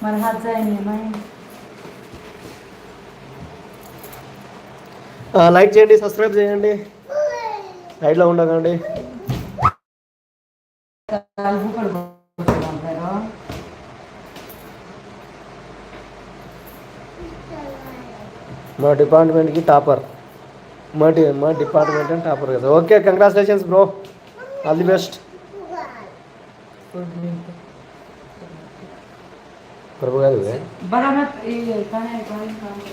మన हात जायनी లైక్ చేయండి, సబ్స్క్రైబ్ చేయండి, లైట్లో ఉండకండి. మా డిపార్ట్మెంట్కి టాపర్, మా డిపార్ట్మెంట్ అని టాపర్ కదా. Okay, congratulations bro, all the best. प्रभु का हुए बरामत ये कहां है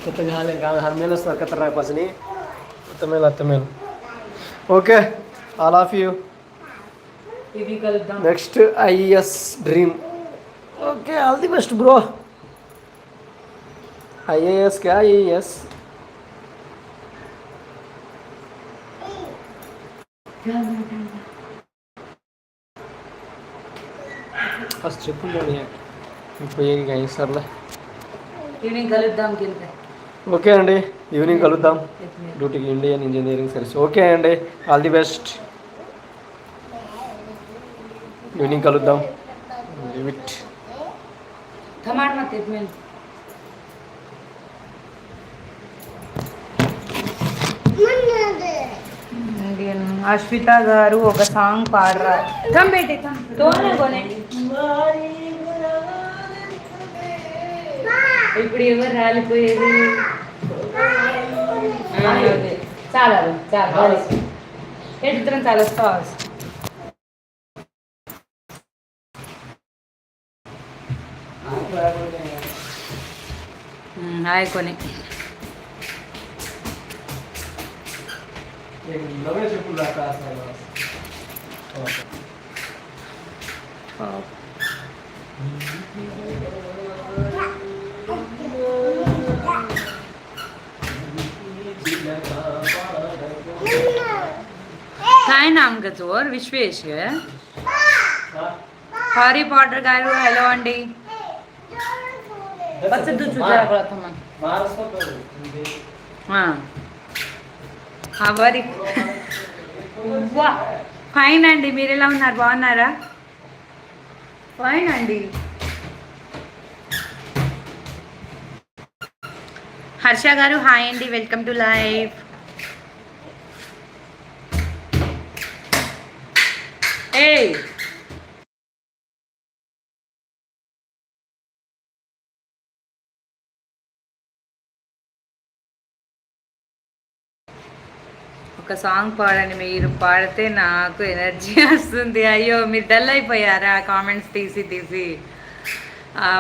कितने हाल है हर मेल सर कतर रहा पास नहीं तमेल okay all of you next IAS dream okay all the best bro IAS क्या आईएएस फर्स्ट ट्रिपल नहीं है సర్లే ఈవినింగ్ కలుద్దాం. ఓకే అండి, ఈవినింగ్ కలుద్దాం డ్యూటీకి, ఇండియన్ ఇంజనీరింగ్ సర్వీస్. ఓకే అండి, ఆల్ ది బెస్ట్, ఈవినింగ్ కలుద్దాం. లిమిట్ అశ్విత గారు ఒక సాంగ్ పాడరా. ఇప్పుడు ఎవరు రాలిపోయేది? చాలా చాలా ఎడుతున్నా చాలా స్టార్స్. కొని काय नाम का चोर विश्वेश हरी पॉटर गारू हेलो अंडी बस दूध हरी ఫైన్ అండి, మీరు ఎలా ఉన్నారు? బాగున్నారా? ఫైన్ అండి. హర్ష గారు హాయ్ అండి, వెల్కమ్ టు లైవ్. ఏ ఒక సాంగ్ పాడండి, మీరు పాడితే నాకు ఎనర్జీ వస్తుంది. అయ్యో మీరు డల్ అయిపోయారా కామెంట్స్ తీసి తీసి.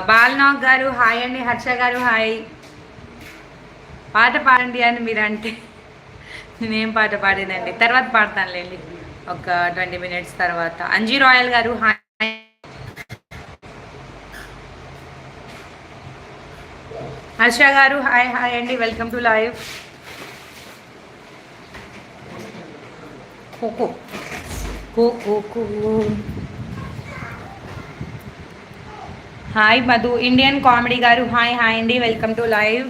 బాలనాగ్ గారు హాయ్ అండి, హర్ష గారు హాయ్. పాట పాడండి అని మీరు అంటే నేనేం పాట పాడినండి, తర్వాత పాడతానులేండి ఒక 20 minutes తర్వాత. అంజీ రాయల్ గారు హాయ్. హర్ష గారు హాయ్ హాయ్ అండి, welcome to live. Coco Coco hi. Madhu Indian comedy గారు హాయ్ హాయ్ అండి, వెల్కమ్ టు లైవ్.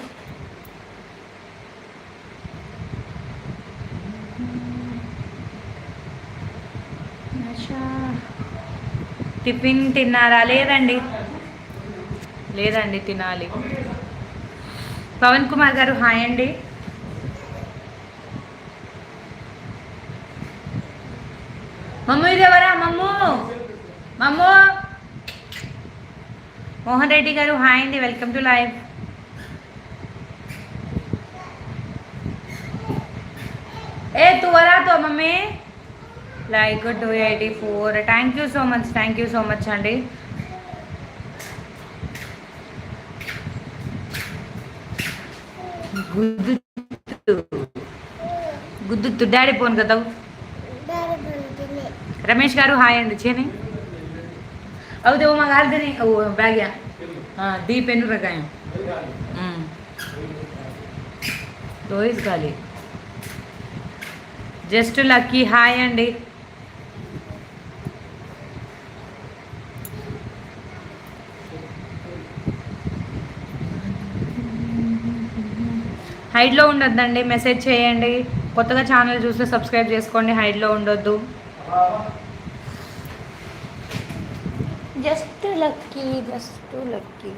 టిఫిన్ తిన్నారా? లేదండి లేదండి, తినాలి. పవన్ కుమార్ గారు హాయ్ అండి. మమ్మూ ఇది ఎవరా? మమ్మూ మమ్మూ. మోహన్ రెడ్డి గారు హాయ్ అండి, వెల్కమ్ టు లైవ్. ఏ తువరా తో mummy like 284. Thank you so much అండి. గుద్దు డాడీ ఫోన్ కదా. రమేష్ గారు హాయ్ అండి. చేని అవుతే ఓ మాకు ఆల్దని ఓ బ్యాగ్యా दी पेन रखाएं तो इस गाली జస్ట్ లక్కీ హాయ్ అండి. హైడ్లో ఉండొద్దండి, మెసేజ్ చేయండి. కొత్తగా ఛానల్ చూస్తే సబ్స్క్రైబ్ చేసుకోండి, హైడ్లో ఉండొద్దు. Just lucky just lucky